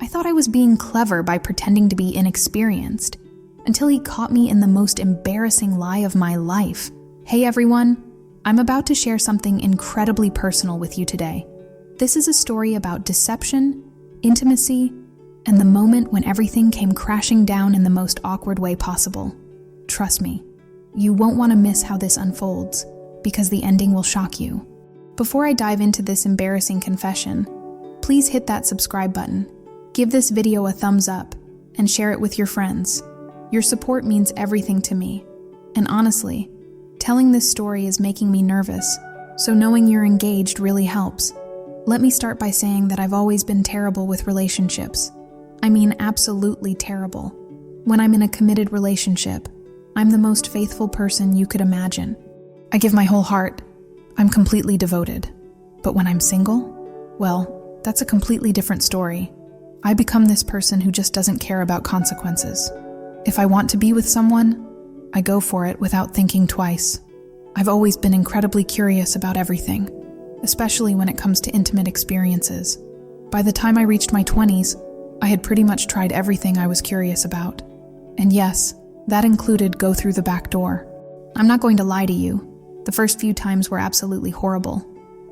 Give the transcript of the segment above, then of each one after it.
I thought I was being clever by pretending to be inexperienced, until he caught me in the most embarrassing lie of my life. Hey everyone, I'm about to share something incredibly personal with you today. This is a story about deception, intimacy, and the moment when everything came crashing down in the most awkward way possible. Trust me, you won't want to miss how this unfolds, because the ending will shock you. Before I dive into this embarrassing confession, please hit that subscribe button, give this video a thumbs up, and share it with your friends. Your support means everything to me, and honestly, telling this story is making me nervous, so knowing you're engaged really helps. Let me start by saying that I've always been terrible with relationships. I mean, absolutely terrible. When I'm in a committed relationship, I'm the most faithful person you could imagine. I give my whole heart. I'm completely devoted. But when I'm single, well, that's a completely different story. I become this person who just doesn't care about consequences. If I want to be with someone, I go for it without thinking twice. I've always been incredibly curious about everything, especially when it comes to intimate experiences. By the time I reached my 20s, I had pretty much tried everything I was curious about. And yes, that included go through the back door. I'm not going to lie to you. The first few times were absolutely horrible.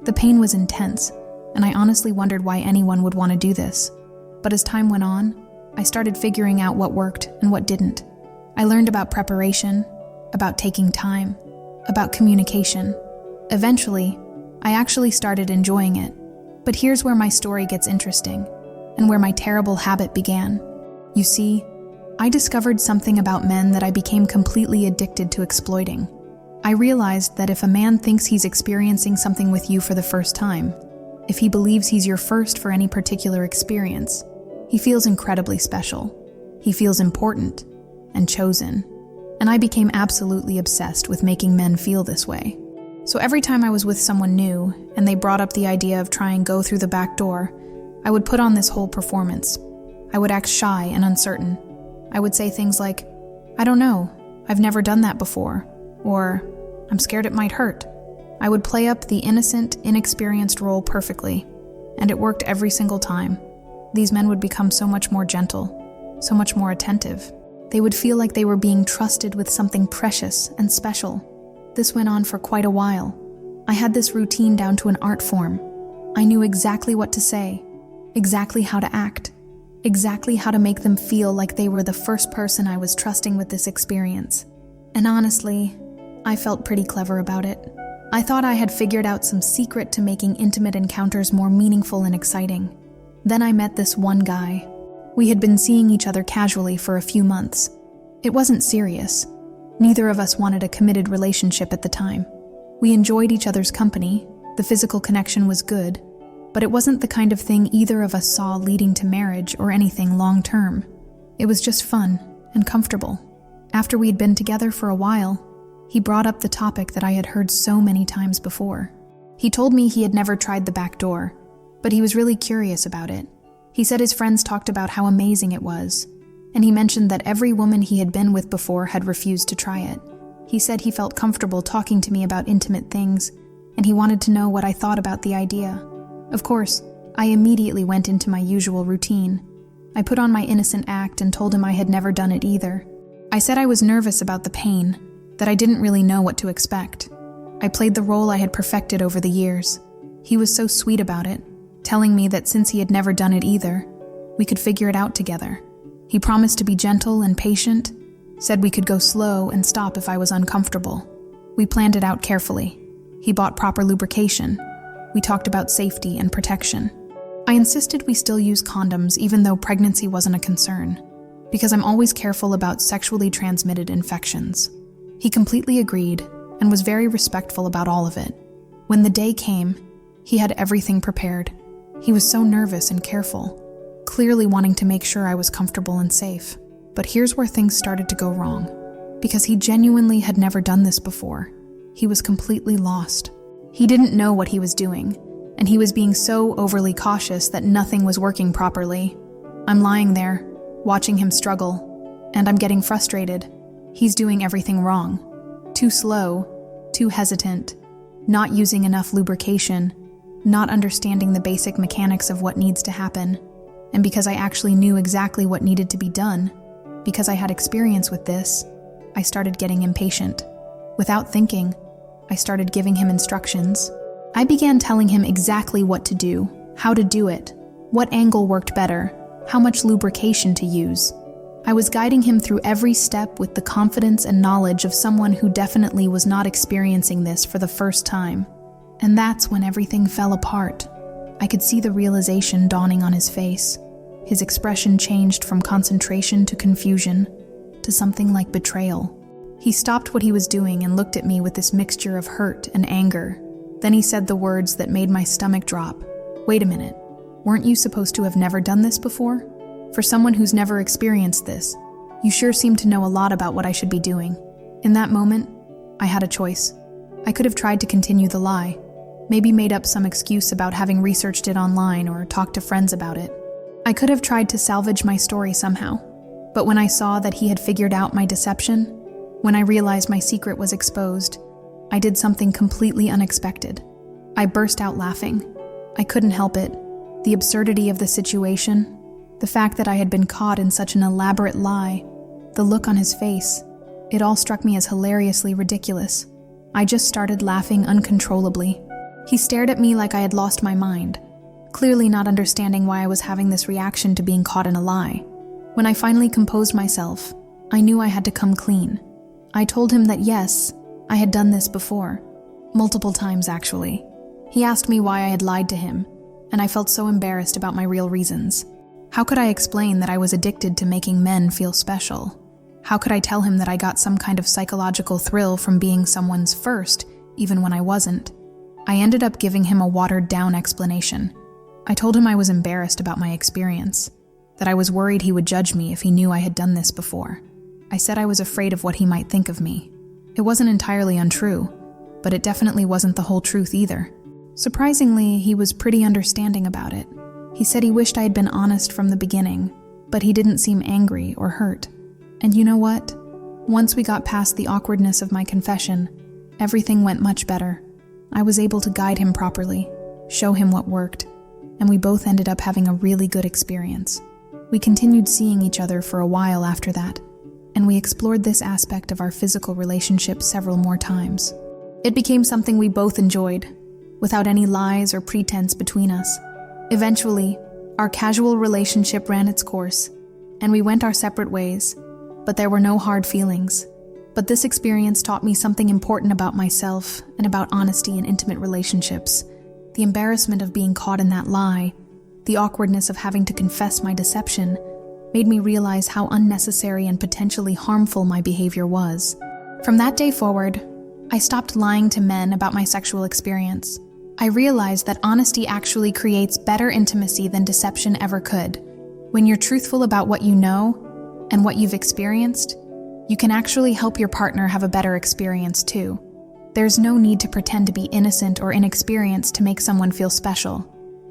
The pain was intense, and I honestly wondered why anyone would want to do this. But as time went on, I started figuring out what worked and what didn't. I learned about preparation, about taking time, about communication. Eventually, I actually started enjoying it. But here's where my story gets interesting, and where my terrible habit began. You see, I discovered something about men that I became completely addicted to exploiting. I realized that if a man thinks he's experiencing something with you for the first time, if he believes he's your first for any particular experience, he feels incredibly special. He feels important and chosen. And I became absolutely obsessed with making men feel this way. So every time I was with someone new and they brought up the idea of trying go through the back door, I would put on this whole performance. I would act shy and uncertain. I would say things like, I don't know, I've never done that before, or I'm scared it might hurt. I would play up the innocent, inexperienced role perfectly, and it worked every single time. These men would become so much more gentle, so much more attentive. They would feel like they were being trusted with something precious and special. This went on for quite a while. I had this routine down to an art form. I knew exactly what to say, exactly how to act, exactly how to make them feel like they were the first person I was trusting with this experience. And honestly, I felt pretty clever about it. I thought I had figured out some secret to making intimate encounters more meaningful and exciting. Then I met this one guy. We had been seeing each other casually for a few months. It wasn't serious. Neither of us wanted a committed relationship at the time. We enjoyed each other's company, the physical connection was good, but it wasn't the kind of thing either of us saw leading to marriage or anything long-term. It was just fun and comfortable. After we had been together for a while, he brought up the topic that I had heard so many times before. He told me he had never tried the back door, but he was really curious about it. He said his friends talked about how amazing it was, and he mentioned that every woman he had been with before had refused to try it. He said he felt comfortable talking to me about intimate things, and he wanted to know what I thought about the idea. Of course, I immediately went into my usual routine. I put on my innocent act and told him I had never done it either. I said I was nervous about the pain, that I didn't really know what to expect. I played the role I had perfected over the years. He was so sweet about it, telling me that since he had never done it either, we could figure it out together. He promised to be gentle and patient, said we could go slow and stop if I was uncomfortable. We planned it out carefully. He bought proper lubrication. We talked about safety and protection. I insisted we still use condoms even though pregnancy wasn't a concern, because I'm always careful about sexually transmitted infections. He completely agreed and was very respectful about all of it. When the day came, he had everything prepared. He was so nervous and careful, clearly wanting to make sure I was comfortable and safe. But here's where things started to go wrong, because he genuinely had never done this before. He was completely lost. He didn't know what he was doing, and he was being so overly cautious that nothing was working properly. I'm lying there, watching him struggle, and I'm getting frustrated. He's doing everything wrong. Too slow, too hesitant, not using enough lubrication, not understanding the basic mechanics of what needs to happen. And because I actually knew exactly what needed to be done, because I had experience with this, I started getting impatient. Without thinking, I started giving him instructions. I began telling him exactly what to do, how to do it, what angle worked better, how much lubrication to use. I was guiding him through every step with the confidence and knowledge of someone who definitely was not experiencing this for the first time. And that's when everything fell apart. I could see the realization dawning on his face. His expression changed from concentration to confusion, to something like betrayal. He stopped what he was doing and looked at me with this mixture of hurt and anger. Then he said the words that made my stomach drop. "Wait a minute, weren't you supposed to have never done this before? For someone who's never experienced this, you sure seem to know a lot about what I should be doing." In that moment, I had a choice. I could have tried to continue the lie, maybe made up some excuse about having researched it online or talked to friends about it. I could have tried to salvage my story somehow. But when I saw that he had figured out my deception, when I realized my secret was exposed, I did something completely unexpected. I burst out laughing. I couldn't help it. The absurdity of the situation, the fact that I had been caught in such an elaborate lie, the look on his face, it all struck me as hilariously ridiculous. I just started laughing uncontrollably. He stared at me like I had lost my mind, clearly not understanding why I was having this reaction to being caught in a lie. When I finally composed myself, I knew I had to come clean. I told him that yes, I had done this before. Multiple times, actually. He asked me why I had lied to him, and I felt so embarrassed about my real reasons. How could I explain that I was addicted to making men feel special? How could I tell him that I got some kind of psychological thrill from being someone's first, even when I wasn't? I ended up giving him a watered-down explanation. I told him I was embarrassed about my experience, that I was worried he would judge me if he knew I had done this before. I said I was afraid of what he might think of me. It wasn't entirely untrue, but it definitely wasn't the whole truth either. Surprisingly, he was pretty understanding about it. He said he wished I had been honest from the beginning, but he didn't seem angry or hurt. And you know what? Once we got past the awkwardness of my confession, everything went much better. I was able to guide him properly, show him what worked, and we both ended up having a really good experience. We continued seeing each other for a while after that, and we explored this aspect of our physical relationship several more times. It became something we both enjoyed, without any lies or pretense between us. Eventually, our casual relationship ran its course, and we went our separate ways, but there were no hard feelings. But this experience taught me something important about myself and about honesty in intimate relationships. The embarrassment of being caught in that lie, the awkwardness of having to confess my deception, made me realize how unnecessary and potentially harmful my behavior was. From that day forward, I stopped lying to men about my sexual experience. I realized that honesty actually creates better intimacy than deception ever could. When you're truthful about what you know and what you've experienced, you can actually help your partner have a better experience too. There's no need to pretend to be innocent or inexperienced to make someone feel special.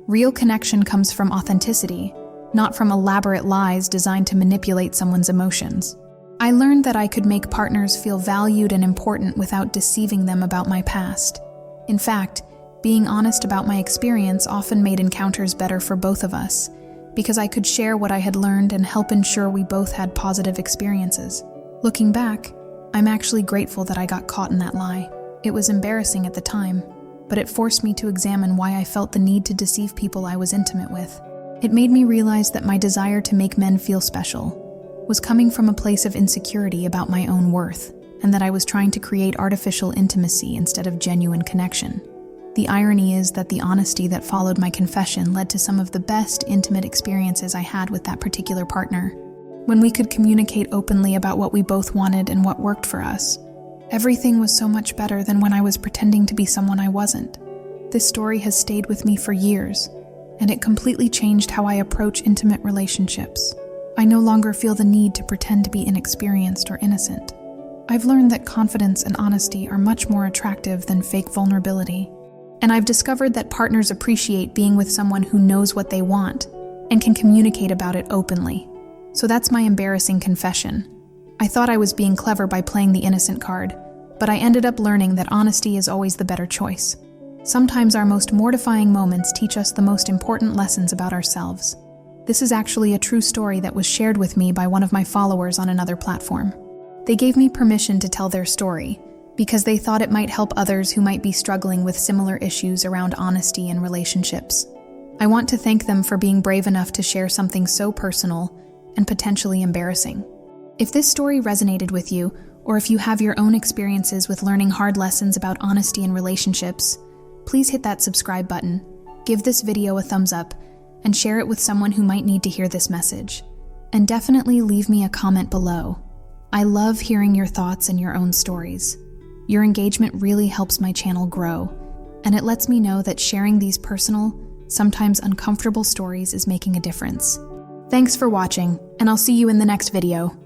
Real connection comes from authenticity, not from elaborate lies designed to manipulate someone's emotions. I learned that I could make partners feel valued and important without deceiving them about my past. In fact, being honest about my experience often made encounters better for both of us, because I could share what I had learned and help ensure we both had positive experiences. Looking back, I'm actually grateful that I got caught in that lie. It was embarrassing at the time, but it forced me to examine why I felt the need to deceive people I was intimate with. It made me realize that my desire to make men feel special was coming from a place of insecurity about my own worth, and that I was trying to create artificial intimacy instead of genuine connection. The irony is that the honesty that followed my confession led to some of the best intimate experiences I had with that particular partner. When we could communicate openly about what we both wanted and what worked for us, everything was so much better than when I was pretending to be someone I wasn't. This story has stayed with me for years, and it completely changed how I approach intimate relationships. I no longer feel the need to pretend to be inexperienced or innocent. I've learned that confidence and honesty are much more attractive than fake vulnerability. And I've discovered that partners appreciate being with someone who knows what they want and can communicate about it openly. So that's my embarrassing confession. I thought I was being clever by playing the innocent card, but I ended up learning that honesty is always the better choice. Sometimes our most mortifying moments teach us the most important lessons about ourselves. This is actually a true story that was shared with me by one of my followers on another platform. They gave me permission to tell their story because they thought it might help others who might be struggling with similar issues around honesty in relationships. I want to thank them for being brave enough to share something so personal and potentially embarrassing. If this story resonated with you, or if you have your own experiences with learning hard lessons about honesty in relationships, please hit that subscribe button, give this video a thumbs up, and share it with someone who might need to hear this message. And definitely leave me a comment below. I love hearing your thoughts and your own stories. Your engagement really helps my channel grow, and it lets me know that sharing these personal, sometimes uncomfortable stories is making a difference. Thanks for watching, and I'll see you in the next video.